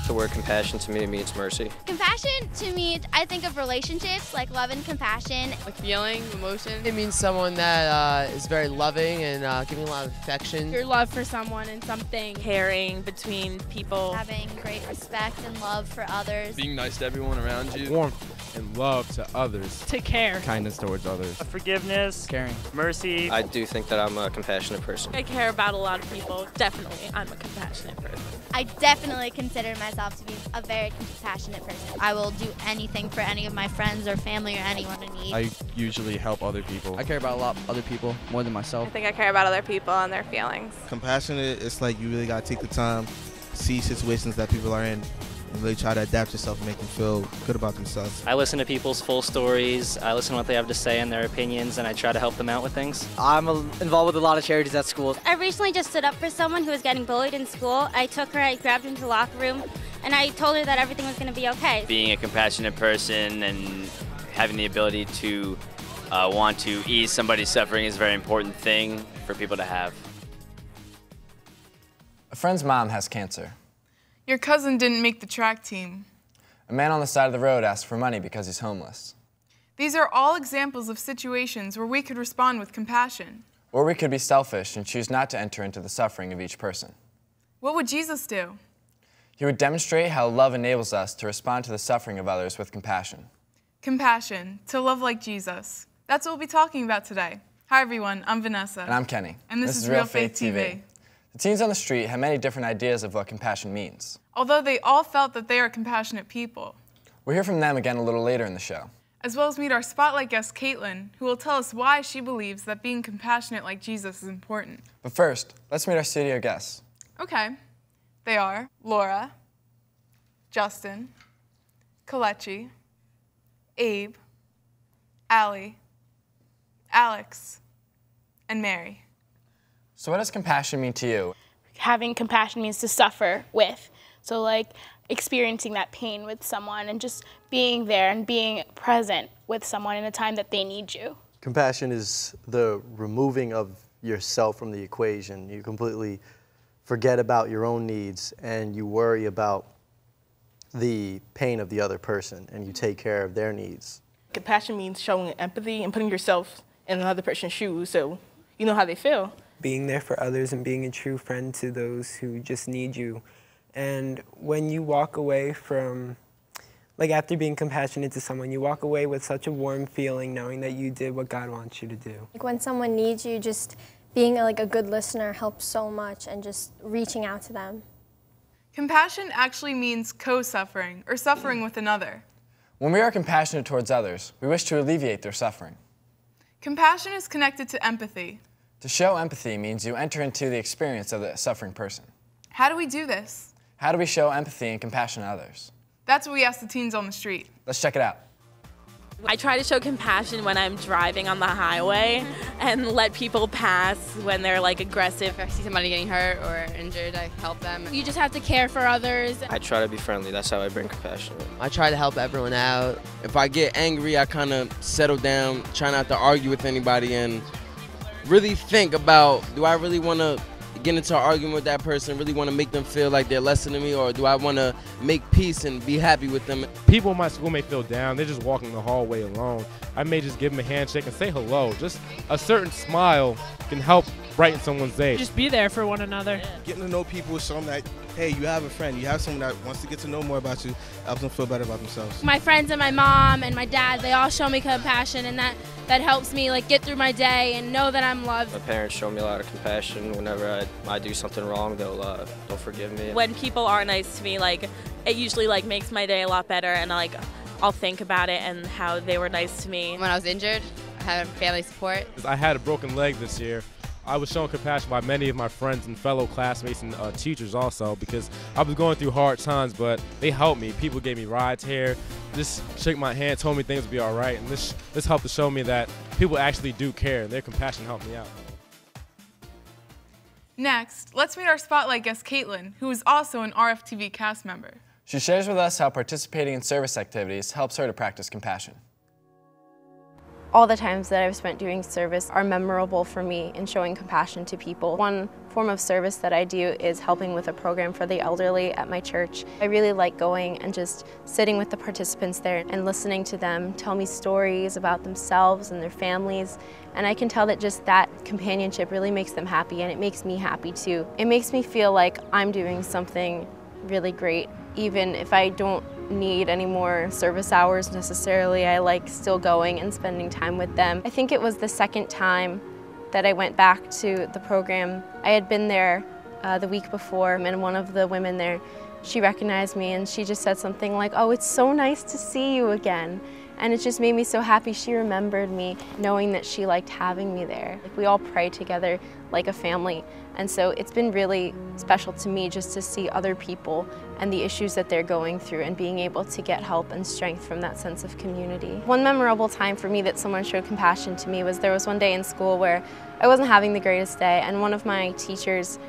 the word compassion to me means mercy. Compassion to me, I think of relationships, like love and compassion. Like feeling, emotion. It means someone that is very loving and giving a lot of affection. Your love for someone and something. Caring between people. Having great respect and love for others. Being nice to everyone around you. Warmth and love to others. To care. Kindness towards others. Forgiveness. Caring. Mercy. I do think that I'm a compassionate person. I care about a lot of people. Definitely, I'm a compassionate person. I definitely consider myself to be a very compassionate person. I will do anything for any of my friends or family or anyone in need. I usually help other people. I care about a lot of other people more than myself. I think I care about other people and their feelings. Compassionate, it's like you really gotta take the time, see situations that people are in, and really try to adapt yourself and make them feel good about themselves. I listen to people's full stories, I listen to what they have to say and their opinions, and I try to help them out with things. I'm involved with a lot of charities at school. I recently just stood up for someone who was getting bullied in school. I took her, I grabbed her into the locker room, and I told her that everything was going to be okay. Being a compassionate person and having the ability to want to ease somebody's suffering is a very important thing for people to have. A friend's mom has cancer. Your cousin didn't make the track team. A man on the side of the road asks for money because he's homeless. These are all examples of situations where we could respond with compassion. Or we could be selfish and choose not to enter into the suffering of each person. What would Jesus do? He would demonstrate how love enables us to respond to the suffering of others with compassion. Compassion, to love like Jesus. That's what we'll be talking about today. Hi everyone, I'm Vanessa. And I'm Kenny. And this is Real Faith TV. The teens on the street have many different ideas of what compassion means. Although they all felt that they are compassionate people. We'll hear from them again a little later in the show. As well as meet our spotlight guest, Caitlin, who will tell us why she believes that being compassionate like Jesus is important. But first, let's meet our studio guests. Okay. They are Laura, Justin, Kalechi, Abe, Allie, Alex, and Mary. So what does compassion mean to you? Having compassion means to suffer with. So like experiencing that pain with someone and just being there and being present with someone in a time that they need you. Compassion is the removing of yourself from the equation. You completely forget about your own needs and you worry about the pain of the other person and you take care of their needs. Compassion means showing empathy and putting yourself in another person's shoes so you know how they feel. Being there for others and being a true friend to those who just need you. And when you walk away from, like after being compassionate to someone, you walk away with such a warm feeling knowing that you did what God wants you to do. Like when someone needs you, just being like a good listener helps so much and just reaching out to them. Compassion actually means co-suffering or suffering with another. When we are compassionate towards others, we wish to alleviate their suffering. Compassion is connected to empathy. To show empathy means you enter into the experience of the suffering person. How do we do this? How do we show empathy and compassion to others? That's what we asked the teens on the street. Let's check it out. I try to show compassion when I'm driving on the highway and let people pass when they're like aggressive. If I see somebody getting hurt or injured, I help them. You just have to care for others. I try to be friendly. That's how I bring compassion. I try to help everyone out. If I get angry, I kind of settle down, try not to argue with anybody and really think about, do I really want to get into an argument with that person, really want to make them feel like they're less than me, or do I want to make peace and be happy with them? People in my school may feel down. They're just walking the hallway alone. I may just give them a handshake and say hello. Just a certain smile can help brighten someone's day. Just be there for one another. Getting to know people is something that, hey, you have a friend, you have someone that wants to get to know more about you, helps them feel better about themselves. My friends and my mom and my dad, they all show me compassion, and that helps me like get through my day and know that I'm loved. My parents show me a lot of compassion. Whenever I do something wrong, they'll forgive me. When people are nice to me, like it usually like makes my day a lot better, and like I'll think about it and how they were nice to me. When I was injured, I had family support. I had a broken leg this year. I was shown compassion by many of my friends and fellow classmates and teachers also, because I was going through hard times, but they helped me. People gave me rides here, just shook my hand, told me things would be all right, and this helped to show me that people actually do care, and their compassion helped me out. Next, let's meet our spotlight guest, Caitlin, who is also an RFTV cast member. She shares with us how participating in service activities helps her to practice compassion. All the times that I've spent doing service are memorable for me in showing compassion to people. One form of service that I do is helping with a program for the elderly at my church. I really like going and just sitting with the participants there and listening to them tell me stories about themselves and their families. And I can tell that just that companionship really makes them happy, and it makes me happy too. It makes me feel like I'm doing something really great, even if I don't need any more service hours necessarily. I like still going and spending time with them. I think it was the second time that I went back to the program. I had been there the week before, and one of the women there, she recognized me and she just said something like, "Oh, it's so nice to see you again." And it just made me so happy she remembered me, knowing that she liked having me there. Like, we all pray together like a family. And so it's been really special to me just to see other people and the issues that they're going through and being able to get help and strength from that sense of community. One memorable time for me that someone showed compassion to me was there was one day in school where I wasn't having the greatest day, and one of my teachers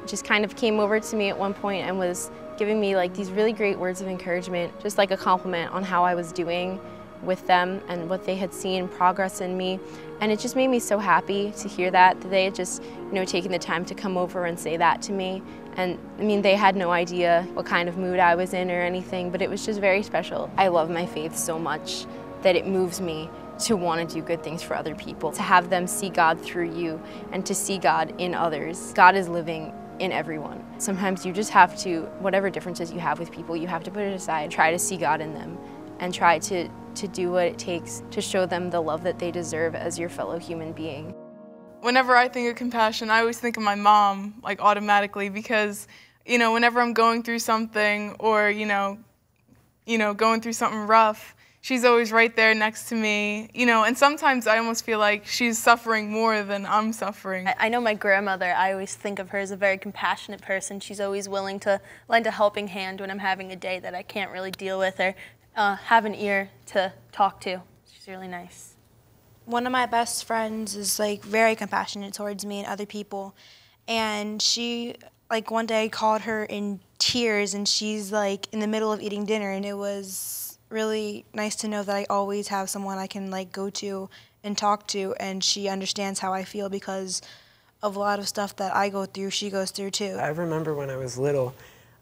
just kind of came over to me at one point and was giving me like these really great words of encouragement, just like a compliment on how I was doing with them and what they had seen progress in me. And it just made me so happy to hear that they had just, taken the time to come over and say that to me. And I mean, they had no idea what kind of mood I was in or anything, but it was just very special. I love my faith so much that it moves me to want to do good things for other people, to have them see God through you and to see God in others. God is living in everyone. Sometimes you just have to, whatever differences you have with people, you have to put it aside, try to see God in them, and try to do what it takes to show them the love that they deserve as your fellow human being. Whenever I think of compassion, I always think of my mom, like automatically, because, whenever I'm going through something or, going through something rough, she's always right there next to me, and sometimes I almost feel like she's suffering more than I'm suffering. I know my grandmother, I always think of her as a very compassionate person. She's always willing to lend a helping hand when I'm having a day that I can't really deal with, or have an ear to talk to. She's really nice. One of my best friends is like very compassionate towards me and other people, and she one day called her in tears, and she's like in the middle of eating dinner, and it was really nice to know that I always have someone I can go to and talk to, and she understands how I feel because of a lot of stuff that I go through, she goes through too. I remember when I was little,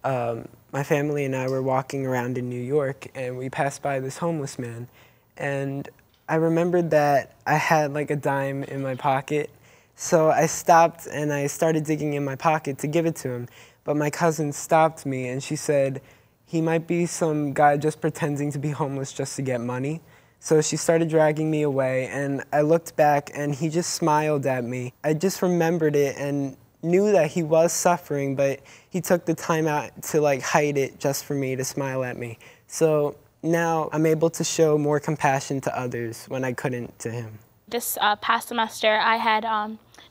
my family and I were walking around in New York, and we passed by this homeless man, and I remembered that I had a dime in my pocket, so I stopped and I started digging in my pocket to give it to him, but my cousin stopped me and she said, "He might be some guy just pretending to be homeless just to get money." So she started dragging me away, and I looked back and he just smiled at me. I just remembered it and knew that he was suffering, but he took the time out to hide it just for me to smile at me. So now I'm able to show more compassion to others when I couldn't to him. This past semester I had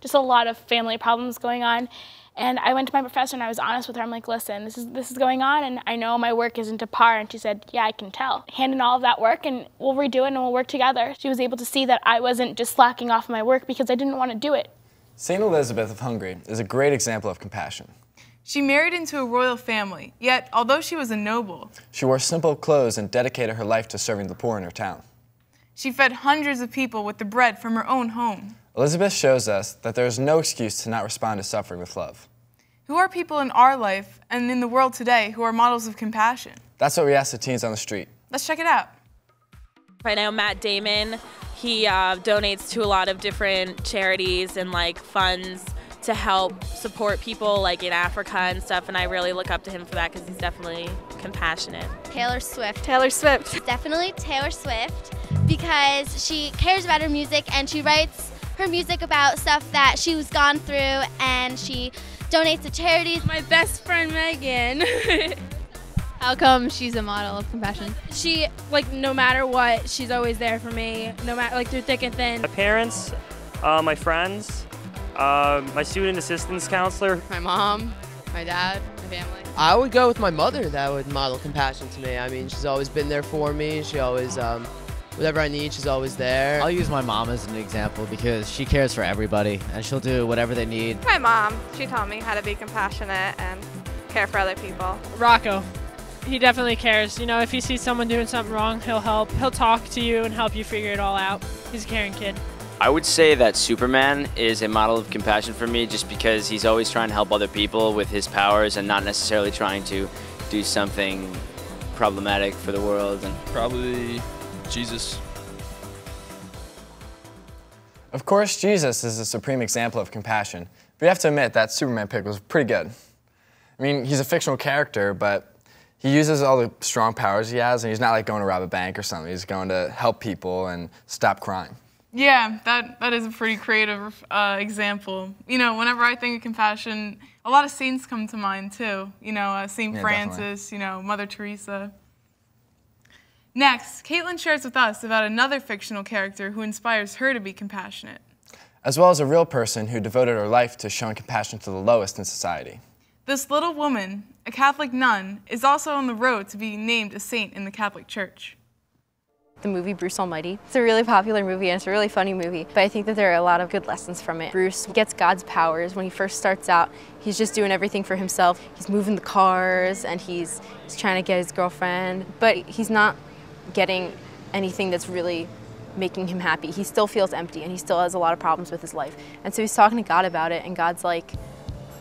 just a lot of family problems going on, and I went to my professor and I was honest with her. I'm like, "Listen, this is going on, and I know my work isn't to par." And she said, "Yeah, I can tell. Hand in all of that work and we'll redo it and we'll work together." She was able to see that I wasn't just slacking off my work because I didn't want to do it. St. Elizabeth of Hungary is a great example of compassion. She married into a royal family, yet although she was a noble, she wore simple clothes and dedicated her life to serving the poor in her town. She fed hundreds of people with the bread from her own home. Elizabeth shows us that there is no excuse to not respond to suffering with love. Who are people in our life and in the world today who are models of compassion? That's what we asked the teens on the street. Let's check it out. Right now, Matt Damon, he donates to a lot of different charities and funds to help support people in Africa and stuff, and I really look up to him for that because he's definitely compassionate. Taylor Swift. Taylor Swift. Definitely Taylor Swift, because she cares about her music and she writes her music about stuff that she's gone through, and she donates to charities. My best friend Megan. How come she's a model of compassion? She, no matter what, she's always there for me, no matter, through thick and thin. My parents, my friends, my student assistance counselor. My mom, my dad, my family. I would go with my mother. That would model compassion to me. I mean, she's always been there for me. She always, whatever I need, she's always there. I'll use my mom as an example because she cares for everybody and she'll do whatever they need. My mom, she taught me how to be compassionate and care for other people. Rocco. He definitely cares. If he sees someone doing something wrong, he'll help. He'll talk to you and help you figure it all out. He's a caring kid. I would say that Superman is a model of compassion for me just because he's always trying to help other people with his powers and not necessarily trying to do something problematic for the world. And probably Jesus. Of course, Jesus is a supreme example of compassion, but you have to admit that Superman pick was pretty good. I mean, he's a fictional character, but he uses all the strong powers he has, and he's not like going to rob a bank or something. He's going to help people and stop crime. Yeah, that is a pretty creative example. You know, whenever I think of compassion, a lot of saints come to mind too. You know, St. Francis, you know, Mother Teresa. Next, Caitlin shares with us about another fictional character who inspires her to be compassionate. As well as a real person who devoted her life to showing compassion to the lowest in society. This little woman, a Catholic nun, is also on the road to being named a saint in the Catholic Church. The movie Bruce Almighty. It's a really popular movie and it's a really funny movie, but I think that there are a lot of good lessons from it. Bruce gets God's powers. When he first starts out, he's just doing everything for himself. He's moving the cars and he's trying to get his girlfriend, but he's not getting anything that's really making him happy. He still feels empty and he still has a lot of problems with his life. And so he's talking to God about it, and God's like,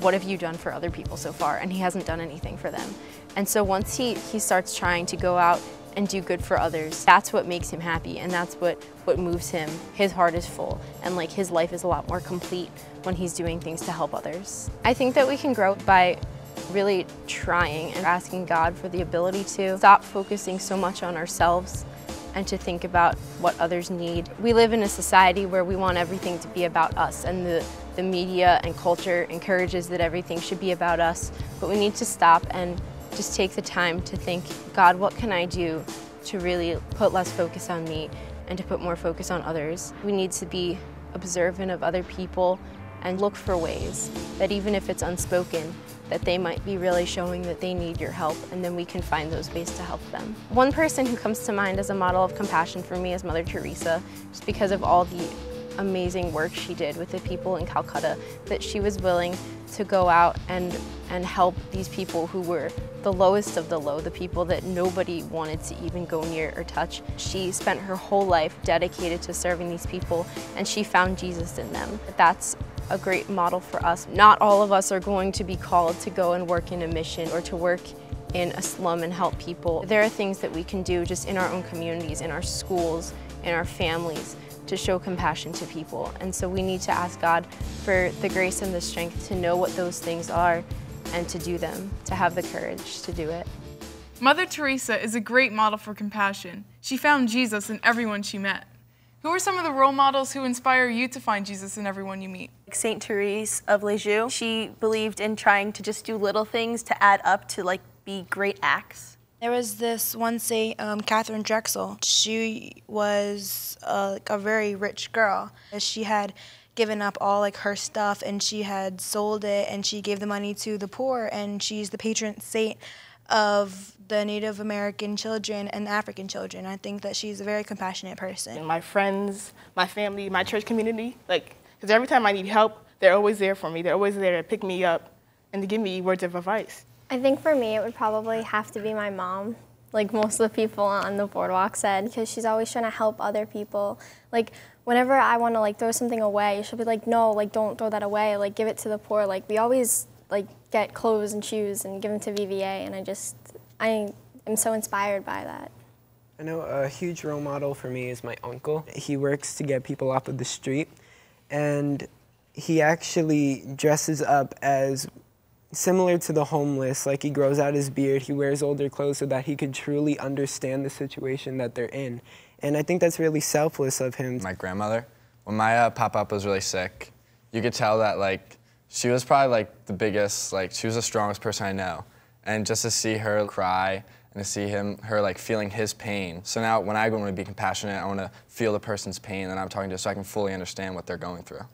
what have you done for other people so far? And he hasn't done anything for them. And so once he starts trying to go out and do good for others, that's what makes him happy, and that's what moves him. His heart is full, and like his life is a lot more complete when he's doing things to help others. I think that we can grow by really trying and asking God for the ability to stop focusing so much on ourselves and to think about what others need. We live in a society where we want everything to be about us, and the media and culture encourages that everything should be about us, but we need to stop and just take the time to think, God, what can I do to really put less focus on me and to put more focus on others? We need to be observant of other people and look for ways that even if it's unspoken, that they might be really showing that they need your help, and then we can find those ways to help them. One person who comes to mind as a model of compassion for me is Mother Teresa, just because of all the amazing work she did with the people in Calcutta, that she was willing to go out and help these people who were the lowest of the low, the people that nobody wanted to even go near or touch. She spent her whole life dedicated to serving these people, and she found Jesus in them. That's a great model for us. Not all of us are going to be called to go and work in a mission or to work in a slum and help people. There are things that we can do just in our own communities, in our schools, in our families, to show compassion to people. And so we need to ask God for the grace and the strength to know what those things are and to do them, to have the courage to do it. Mother Teresa is a great model for compassion. She found Jesus in everyone she met. Who are some of the role models who inspire you to find Jesus in everyone you meet? St. Therese of Lisieux. She believed in trying to just do little things to add up to like be great acts. There was this one Saint, Catherine Drexel. She was like a very rich girl. She had given up all like her stuff and she had sold it and she gave the money to the poor, and she's the patron saint of the Native American children and African children. I think that she's a very compassionate person. My friends, my family, my church community, like, because every time I need help, they're always there for me. They're always there to pick me up and to give me words of advice. I think for me, it would probably have to be my mom, like most of the people on the boardwalk said, because she's always trying to help other people. Like, whenever I want to like throw something away, she'll be like, no, like don't throw that away, like give it to the poor. Like we always like get clothes and shoes and give them to VVA, and I am so inspired by that. I know a huge role model for me is my uncle. He works to get people off of the street, and he actually dresses up as similar to the homeless. Like, he grows out his beard, he wears older clothes so that he could truly understand the situation that they're in. And I think that's really selfless of him. My grandmother, when my pop-up was really sick, you could tell that like she was probably like the biggest, like she was the strongest person I know. And just to see her cry and to see her like feeling his pain. So now when I go to be compassionate, I want to feel the person's pain that I'm talking to so I can fully understand what they're going through.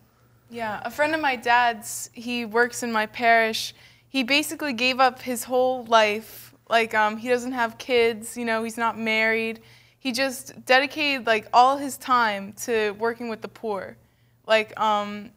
Yeah, a friend of my dad's, he works in my parish. He basically gave up his whole life. Like, he doesn't have kids, you know, he's not married. He just dedicated like all his time to working with the poor. Like,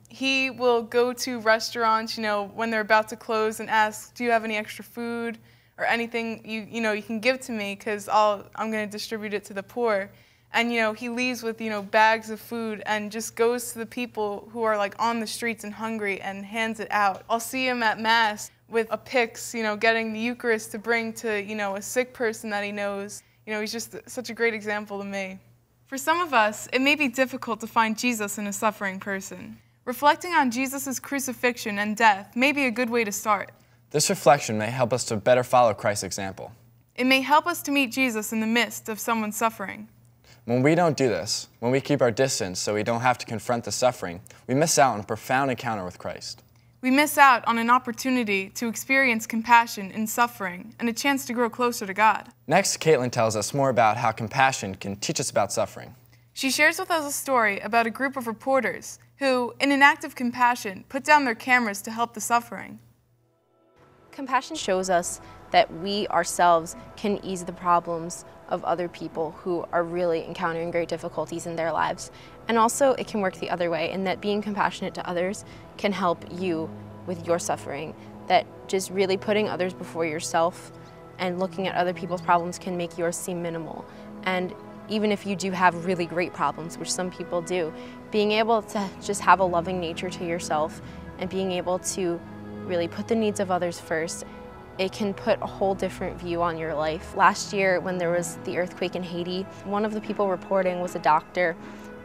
he will go to restaurants, you know, when they're about to close and ask, do you have any extra food or anything you know you can give to me, because I'm going to distribute it to the poor. And, he leaves with, bags of food and just goes to the people who are like on the streets and hungry and hands it out. I'll see him at Mass with a pyx, getting the Eucharist to bring to, a sick person that he knows. He's just such a great example to me. For some of us, it may be difficult to find Jesus in a suffering person. Reflecting on Jesus' crucifixion and death may be a good way to start. This reflection may help us to better follow Christ's example. It may help us to meet Jesus in the midst of someone's suffering. When we don't do this, when we keep our distance so we don't have to confront the suffering, we miss out on a profound encounter with Christ. We miss out on an opportunity to experience compassion in suffering and a chance to grow closer to God. Next, Caitlin tells us more about how compassion can teach us about suffering. She shares with us a story about a group of reporters who, in an act of compassion, put down their cameras to help the suffering. Compassion shows us that we ourselves can ease the problems of other people who are really encountering great difficulties in their lives. And also it can work the other way in that being compassionate to others can help you with your suffering. That just really putting others before yourself and looking at other people's problems can make yours seem minimal. And even if you do have really great problems, which some people do, being able to just have a loving nature to yourself and being able to really put the needs of others first, it can put a whole different view on your life. Last year, when there was the earthquake in Haiti, one of the people reporting was a doctor,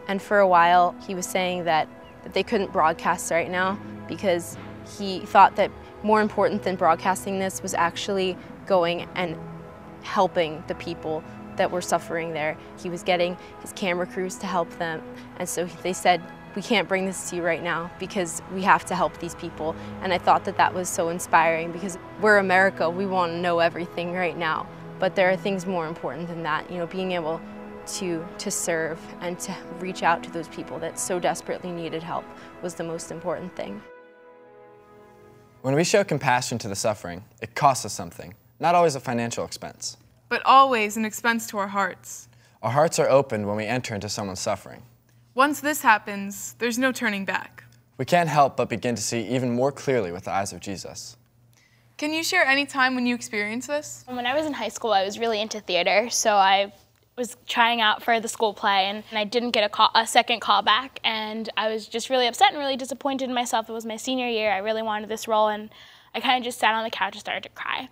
and for a while he was saying that they couldn't broadcast right now because he thought that more important than broadcasting this was actually going and helping the people that were suffering there. He was getting his camera crews to help them, and so they said, we can't bring this to you right now because we have to help these people. And I thought that that was so inspiring because we're America, we want to know everything right now. But there are things more important than that. Being able to serve and to reach out to those people that so desperately needed help was the most important thing. When we show compassion to the suffering, it costs us something, not always a financial expense. But always an expense to our hearts. Our hearts are opened when we enter into someone's suffering. Once this happens, there's no turning back. We can't help but begin to see even more clearly with the eyes of Jesus. Can you share any time when you experienced this? When I was in high school, I was really into theater, so I was trying out for the school play, and I didn't get a second call back, and I was just really upset and really disappointed in myself. It was my senior year. I really wanted this role, and I kind of just sat on the couch and started to cry.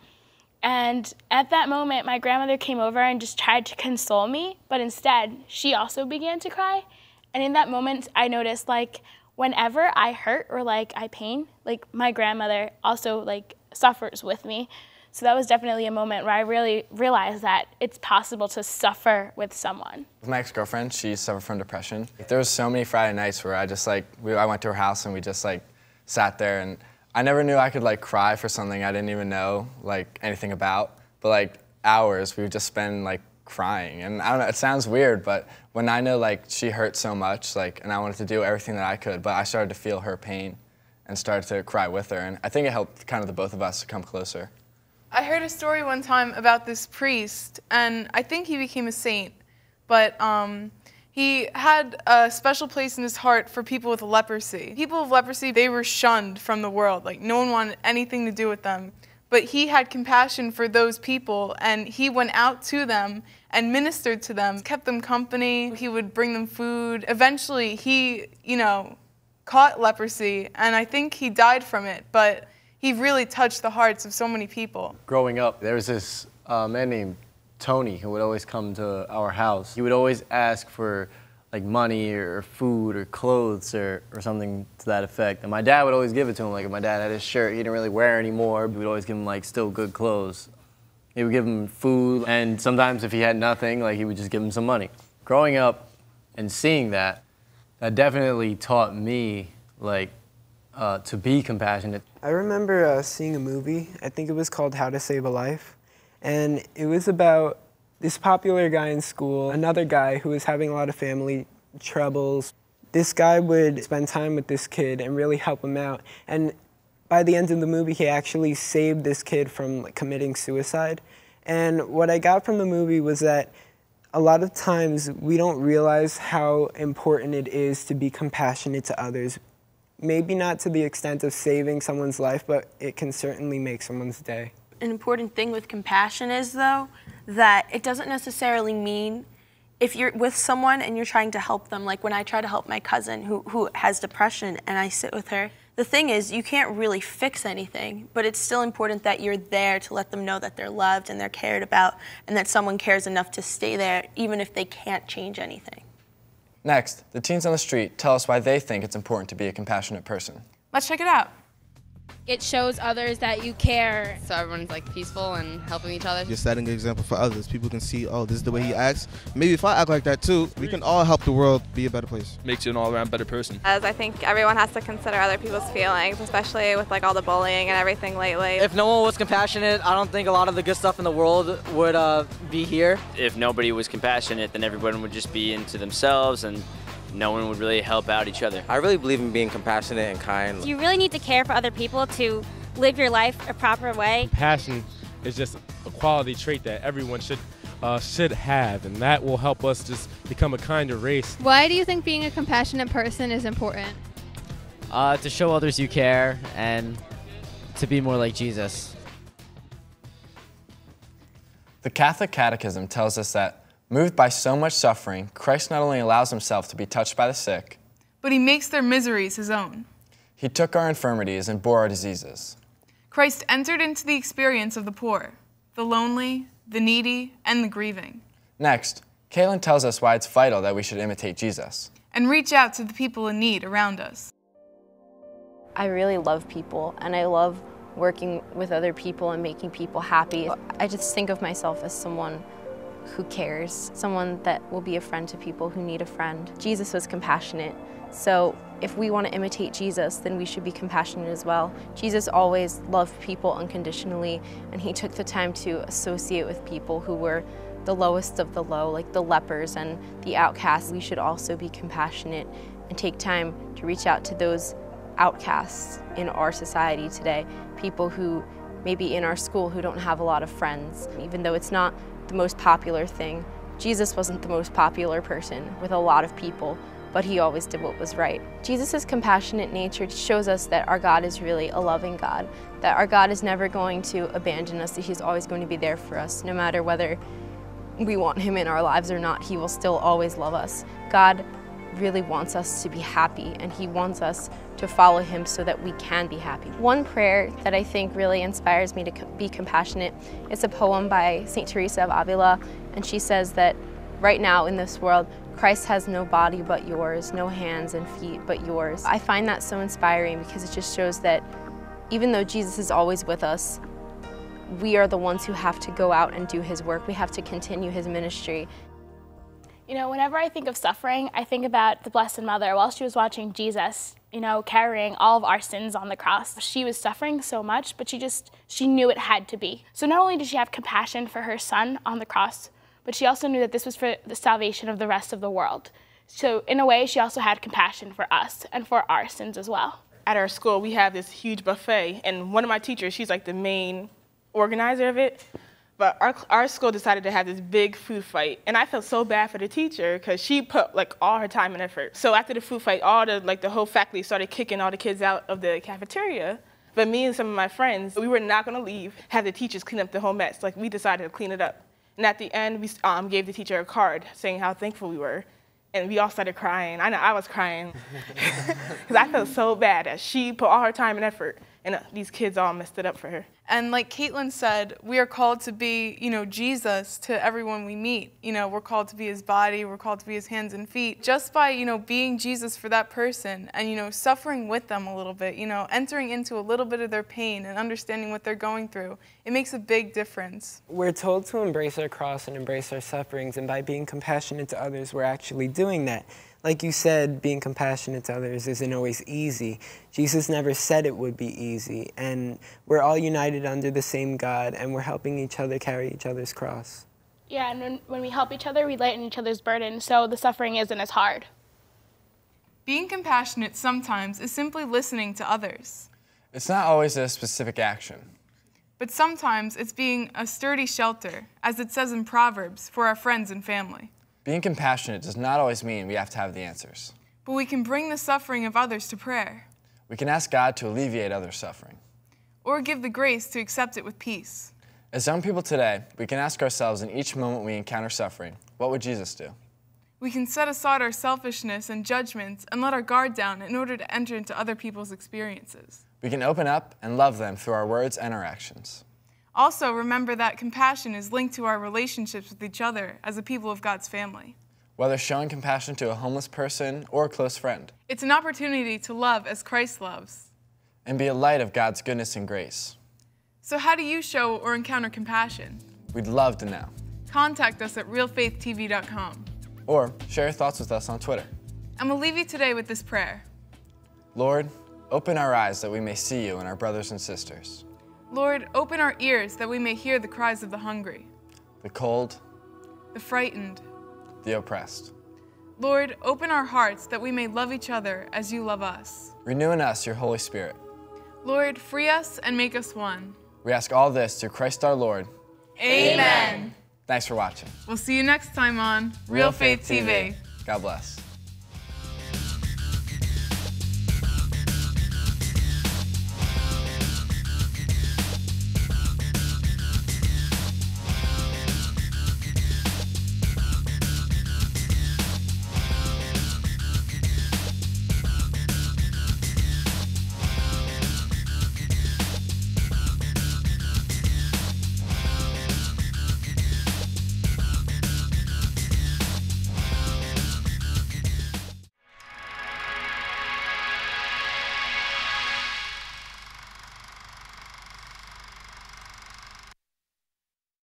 And at that moment, my grandmother came over and just tried to console me, but instead, she also began to cry. And in that moment, I noticed, whenever I hurt or, I pain, my grandmother also, suffers with me. So that was definitely a moment where I really realized that it's possible to suffer with someone. With my ex-girlfriend, she suffered from depression. There was so many Friday nights where I just, I went to her house and we just, sat there, and I never knew I could, cry for something I didn't even know, anything about. But, hours we would just spend, crying. And I don't know, it sounds weird, but when I know she hurt so much, and I wanted to do everything that I could, but I started to feel her pain and started to cry with her, and I think it helped kind of the both of us to come closer. I heard a story one time about this priest, and I think he became a saint, but he had a special place in his heart for people with leprosy. People with leprosy, they were shunned from the world, no one wanted anything to do with them. But he had compassion for those people, and he went out to them and ministered to them, kept them company. He would bring them food. Eventually, he, caught leprosy, and I think he died from it, but he really touched the hearts of so many people. Growing up, there was this man named Tony who would always come to our house. He would always ask for money or food or clothes or something to that effect. And my dad would always give it to him. If my dad had his shirt he didn't really wear anymore, we would always give him still good clothes. He would give him food, and sometimes if he had nothing, he would just give him some money. Growing up and seeing that definitely taught me to be compassionate. I remember seeing a movie, I think it was called How to Save a Life, and it was about this popular guy in school, another guy who was having a lot of family troubles. This guy would spend time with this kid and really help him out. And by the end of the movie, he actually saved this kid from committing suicide. And what I got from the movie was that a lot of times we don't realize how important it is to be compassionate to others. Maybe not to the extent of saving someone's life, but it can certainly make someone's day. An important thing with compassion is, though, that it doesn't necessarily mean if you're with someone and you're trying to help them, like when I try to help my cousin who has depression and I sit with her, the thing is you can't really fix anything, but it's still important that you're there to let them know that they're loved and they're cared about and that someone cares enough to stay there even if they can't change anything. Next, the teens on the street tell us why they think it's important to be a compassionate person. Let's check it out. It shows others that you care. So everyone's like peaceful and helping each other. You're setting an example for others. People can see, oh, this is the way he acts. Maybe if I act like that too, we can all help the world be a better place. Makes you an all-around better person. As I think everyone has to consider other people's feelings, especially with like all the bullying and everything lately. If no one was compassionate, I don't think a lot of the good stuff in the world would be here. If nobody was compassionate, then everyone would just be into themselves and no one would really help out each other. I really believe in being compassionate and kind. You really need to care for other people to live your life a proper way. Compassion is just a quality trait that everyone should have, and that will help us just become a kinder race. Why do you think being a compassionate person is important? To show others you care and to be more like Jesus. The Catholic Catechism tells us that, moved by so much suffering, Christ not only allows himself to be touched by the sick, but he makes their miseries his own. He took our infirmities and bore our diseases. Christ entered into the experience of the poor, the lonely, the needy, and the grieving. Next, Caitlin tells us why it's vital that we should imitate Jesus and reach out to the people in need around us. I really love people, and I love working with other people and making people happy. I just think of myself as someone who cares, someone that will be a friend to people who need a friend. Jesus was compassionate, so if we want to imitate Jesus, then we should be compassionate as well. Jesus always loved people unconditionally, and he took the time to associate with people who were the lowest of the low, like the lepers and the outcasts. We should also be compassionate and take time to reach out to those outcasts in our society today, people who maybe in our school who don't have a lot of friends. Even though it's not the most popular thing, Jesus wasn't the most popular person with a lot of people, but he always did what was right. Jesus' compassionate nature shows us that our God is really a loving God, that our God is never going to abandon us, that he's always going to be there for us. No matter whether we want him in our lives or not, he will still always love us. God really wants us to be happy, and he wants us to follow him so that we can be happy. One prayer that I think really inspires me to be compassionate is a poem by St. Teresa of Avila, and she says that right now in this world, Christ has no body but yours, no hands and feet but yours. I find that so inspiring because it just shows that even though Jesus is always with us, we are the ones who have to go out and do his work. We have to continue his ministry. You know, whenever I think of suffering, I think about the Blessed Mother while she was watching Jesus, you know, carrying all of our sins on the cross. She was suffering so much, but she knew it had to be. So not only did she have compassion for her son on the cross, but she also knew that this was for the salvation of the rest of the world. So in a way, she also had compassion for us and for our sins as well. At our school, we have this huge buffet, and one of my teachers, she's like the main organizer of it. But our school decided to have this big food fight, and I felt so bad for the teacher because she put like all her time and effort. So after the food fight, the whole faculty started kicking all the kids out of the cafeteria. But me and some of my friends, we were not going to leave, have the teachers clean up the whole mess. Like, we decided to clean it up. And at the end, we gave the teacher a card saying how thankful we were. And we all started crying. I know I was crying because I felt so bad that she put all her time and effort, and these kids all messed it up for her. And like Caitlin said, we are called to be, Jesus to everyone we meet. We're called to be his body, we're called to be his hands and feet. Just by, being Jesus for that person and, suffering with them a little bit, entering into a little bit of their pain and understanding what they're going through, it makes a big difference. We're told to embrace our cross and embrace our sufferings, and by being compassionate to others, we're actually doing that. Like you said, being compassionate to others isn't always easy. Jesus never said it would be easy, and we're all united under the same God, and we're helping each other carry each other's cross. Yeah, and when we help each other, we lighten each other's burden, so the suffering isn't as hard. Being compassionate sometimes is simply listening to others. It's not always a specific action. But sometimes it's being a sturdy shelter, as it says in Proverbs, for our friends and family. Being compassionate does not always mean we have to have the answers. But we can bring the suffering of others to prayer. We can ask God to alleviate others' suffering. Or give the grace to accept it with peace. As young people today, we can ask ourselves in each moment we encounter suffering, what would Jesus do? We can set aside our selfishness and judgments and let our guard down in order to enter into other people's experiences. We can open up and love them through our words and our actions. Also, remember that compassion is linked to our relationships with each other as a people of God's family. Whether showing compassion to a homeless person or a close friend. It's an opportunity to love as Christ loves. And be a light of God's goodness and grace. So how do you show or encounter compassion? We'd love to know. Contact us at realfaithtv.com. Or share your thoughts with us on Twitter. And we'll leave you today with this prayer. Lord, open our eyes that we may see you and our brothers and sisters. Lord, open our ears that we may hear the cries of the hungry, the cold, the frightened, the oppressed. Lord, open our hearts that we may love each other as you love us. Renew in us your Holy Spirit. Lord, free us and make us one. We ask all this through Christ our Lord. Amen. Thanks for watching. We'll see you next time on Real Faith TV. God bless.